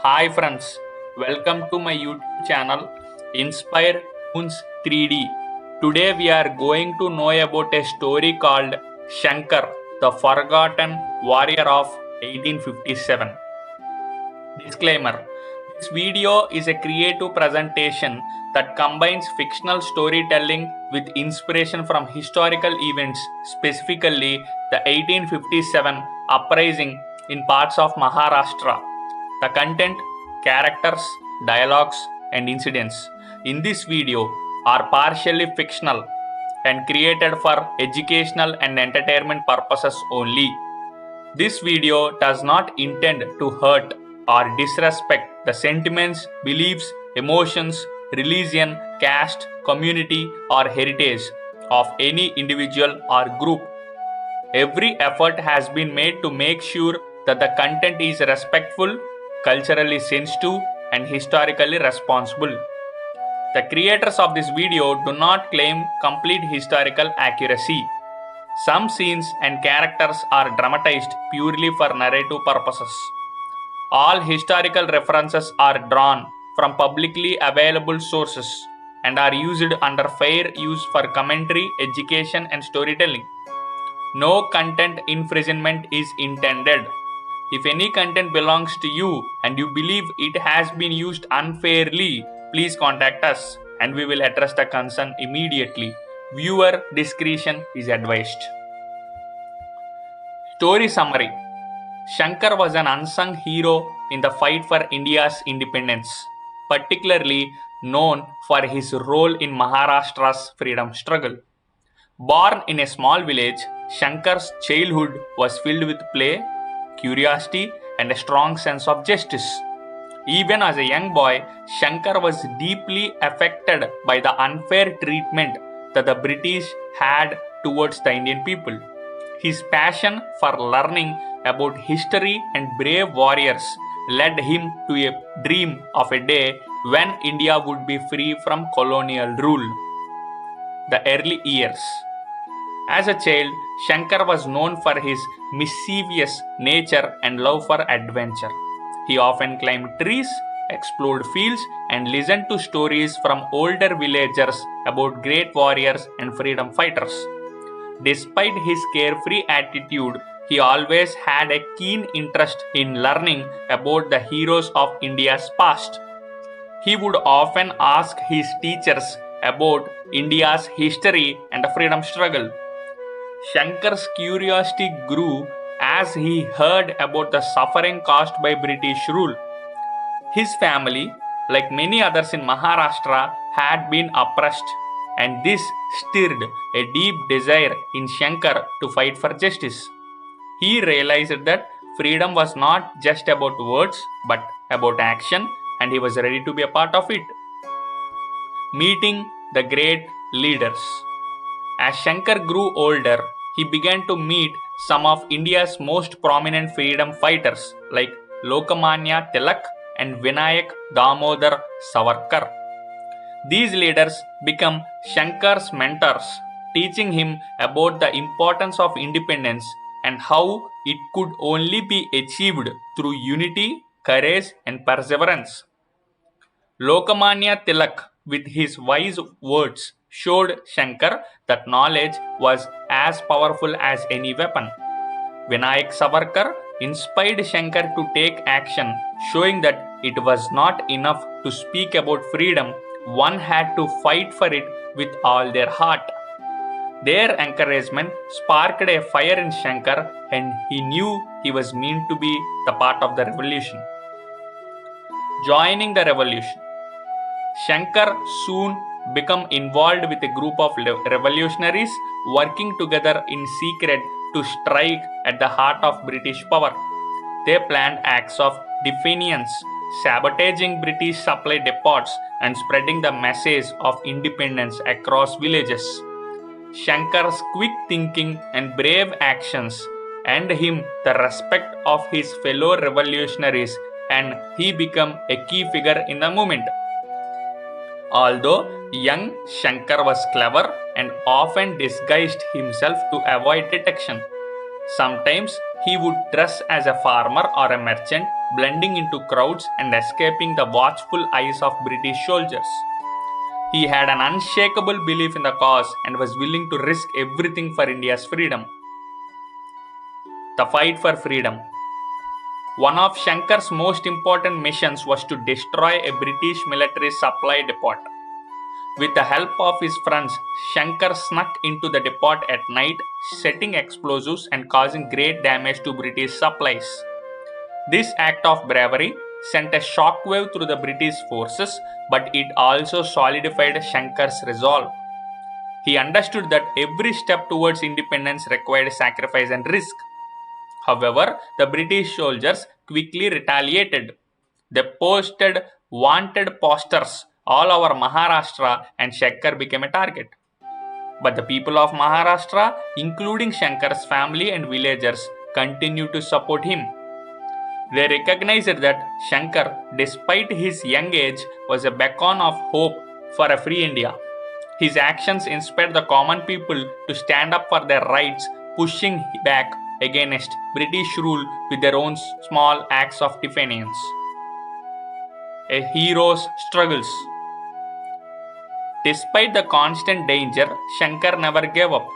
Hi friends, welcome to my YouTube channel Inspire 3D. Today we are going to know about a story called Shankar, the Forgotten Warrior of 1857. Disclaimer: this video is a creative presentation that combines fictional storytelling with inspiration from historical events, specifically the 1857 uprising in parts of Maharashtra. The content, characters, dialogues, and incidents in this video are partially fictional and created for educational and entertainment purposes only. This video does not intend to hurt or disrespect the sentiments, beliefs, emotions, religion, caste, community, or heritage of any individual or group. Every effort has been made to make sure that the content is respectful, culturally sensitive, and historically responsible. The creators of this video do not claim complete historical accuracy. Some scenes and characters are dramatized purely for narrative purposes. All historical references are drawn from publicly available sources and are used under fair use for commentary, education, and storytelling. No content infringement is intended. If any content belongs to you and you believe it has been used unfairly, please contact us and we will address the concern immediately. Viewer discretion is advised. Story summary: Shankar was an unsung hero in the fight for India's independence, particularly known for his role in Maharashtra's freedom struggle. Born in a small village, Shankar's childhood was filled with play, curiosity, and a strong sense of justice. Even as a young boy, Shankar was deeply affected by the unfair treatment that the British had towards the Indian people. His passion for learning about history and brave warriors led him to a dream of a day when India would be free from colonial rule. The early years. As a child, Shankar was known for his mischievous nature and love for adventure. He often climbed trees, explored fields, and listened to stories from older villagers about great warriors and freedom fighters. Despite his carefree attitude, he always had a keen interest in learning about the heroes of India's past. He would often ask his teachers about India's history and the freedom struggle. Shankar's curiosity grew as he heard about the suffering caused by British rule. His family, like many others in Maharashtra, had been oppressed, and this stirred a deep desire in Shankar to fight for justice. He realized that freedom was not just about words but about action, and he was ready to be a part of it. Meeting the great leaders. As Shankar grew older, he began to meet some of India's most prominent freedom fighters like Lokamanya Tilak and Vinayak Damodar Savarkar. These leaders became Shankar's mentors, teaching him about the importance of independence and how it could only be achieved through unity, courage, and perseverance. Lokamanya Tilak, with his wise words, showed Shankar that knowledge was as powerful as any weapon. Vinayak Savarkar inspired Shankar to take action, showing that it was not enough to speak about freedom, one had to fight for it with all their heart. Their encouragement sparked a fire in Shankar, and he knew he was meant to be the part of the revolution. Joining the revolution. Shankar soon became involved with a group of revolutionaries working together in secret to strike at the heart of British power. They planned acts of defiance, sabotaging British supply depots and spreading the message of independence across villages. Shankar's quick thinking and brave actions earned him the respect of his fellow revolutionaries, and he became a key figure in the movement. Although young, Shankar was clever and often disguised himself to avoid detection. Sometimes he would dress as a farmer or a merchant, blending into crowds and escaping the watchful eyes of British soldiers. He had an unshakable belief in the cause and was willing to risk everything for India's freedom. The fight for freedom. One of Shankar's most important missions was to destroy a British military supply depot. With the help of his friends, Shankar snuck into the depot at night, setting explosives and causing great damage to British supplies. This act of bravery sent a shockwave through the British forces, but it also solidified Shankar's resolve. He understood that every step towards independence required sacrifice and risk. However, the British soldiers quickly retaliated. They posted wanted posters all over Maharashtra and Shankar became a target. But the people of Maharashtra, including Shankar's family and villagers, continued to support him. They recognized that Shankar, despite his young age, was a beacon of hope for a free India. His actions inspired the common people to stand up for their rights, pushing back against British rule with their own small acts of defiance. A hero's struggles. Despite the constant danger, Shankar never gave up.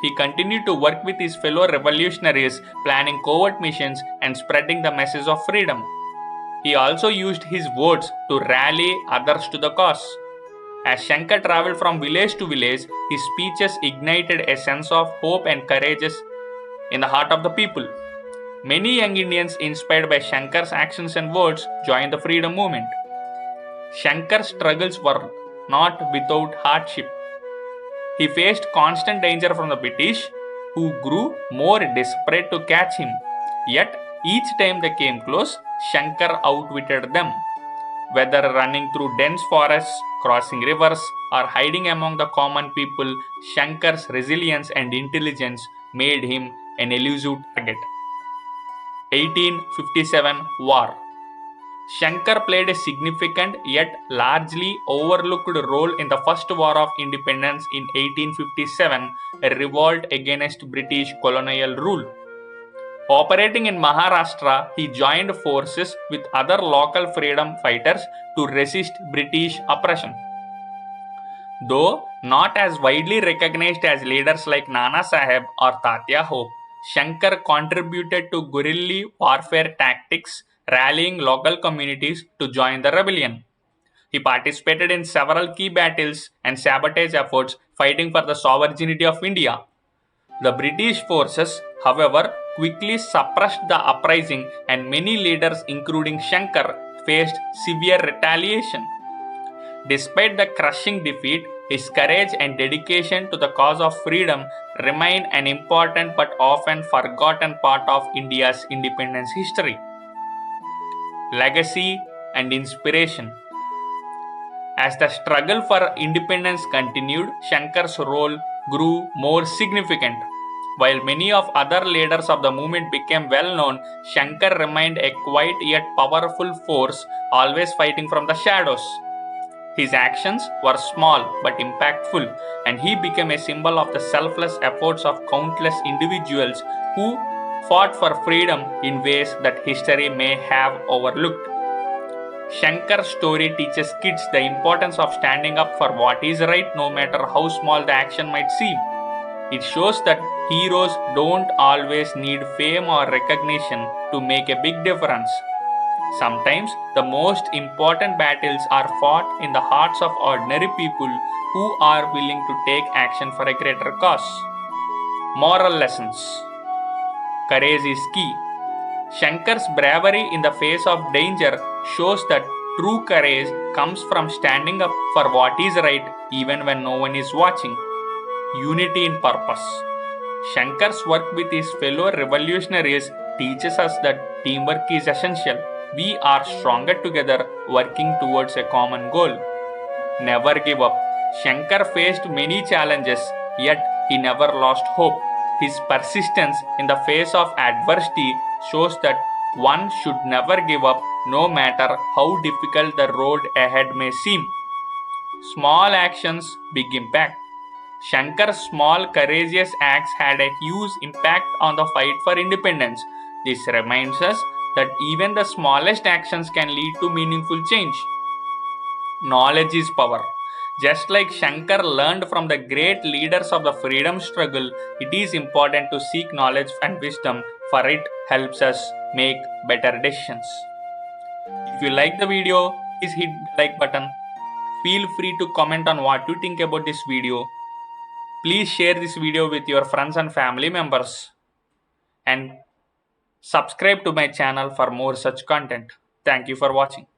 He continued to work with his fellow revolutionaries, planning covert missions and spreading the message of freedom. He also used his words to rally others to the cause. As Shankar traveled from village to village, his speeches ignited a sense of hope and courage in the heart of the people. Many young Indians, inspired by Shankar's actions and words, joined the freedom movement. Shankar's struggles were not without hardship. He faced constant danger from the British, who grew more desperate to catch him. Yet, each time they came close, Shankar outwitted them. Whether running through dense forests, crossing rivers, or hiding among the common people, Shankar's resilience and intelligence made him an elusive target. 1857 War. Shankar played a significant yet largely overlooked role in the First War of Independence in 1857, a revolt against British colonial rule. Operating in Maharashtra, he joined forces with other local freedom fighters to resist British oppression. Though not as widely recognized as leaders like Nana Sahib or Tatya Hope, Shankar contributed to guerrilla warfare tactics, rallying local communities to join the rebellion. He participated in several key battles and sabotage efforts fighting for the sovereignty of India. The British forces, however, quickly suppressed the uprising, and many leaders, including Shankar, faced severe retaliation. Despite the crushing defeat, his courage and dedication to the cause of freedom remain an important but often forgotten part of India's independence history. Legacy and inspiration. As the struggle for independence continued, Shankar's role grew more significant. While many of other leaders of the movement became well known, Shankar remained a quiet yet powerful force, always fighting from the shadows. His actions were small but impactful, and he became a symbol of the selfless efforts of countless individuals who fought for freedom in ways that history may have overlooked. Shankar's story teaches kids the importance of standing up for what is right no matter how small the action might seem. It shows that heroes don't always need fame or recognition to make a big difference. Sometimes the most important battles are fought in the hearts of ordinary people who are willing to take action for a greater cause. Moral lessons. Courage is key. Shankar's bravery in the face of danger shows that true courage comes from standing up for what is right even when no one is watching. Unity in purpose. Shankar's work with his fellow revolutionaries teaches us that teamwork is essential. We are stronger together, working towards a common goal. Never give up. Shankar faced many challenges, yet he never lost hope. His persistence in the face of adversity shows that one should never give up no matter how difficult the road ahead may seem. Small actions, big impact. Shankar's small, courageous acts had a huge impact on the fight for independence. This reminds us that even the smallest actions can lead to meaningful change. Knowledge is power. Just like Shankar learned from the great leaders of the freedom struggle, it is important to seek knowledge and wisdom, for it helps us make better decisions. If you like the video, please hit the like button. Feel free to comment on what you think about this video. Please share this video with your friends and family members. And subscribe to my channel for more such content. Thank you for watching.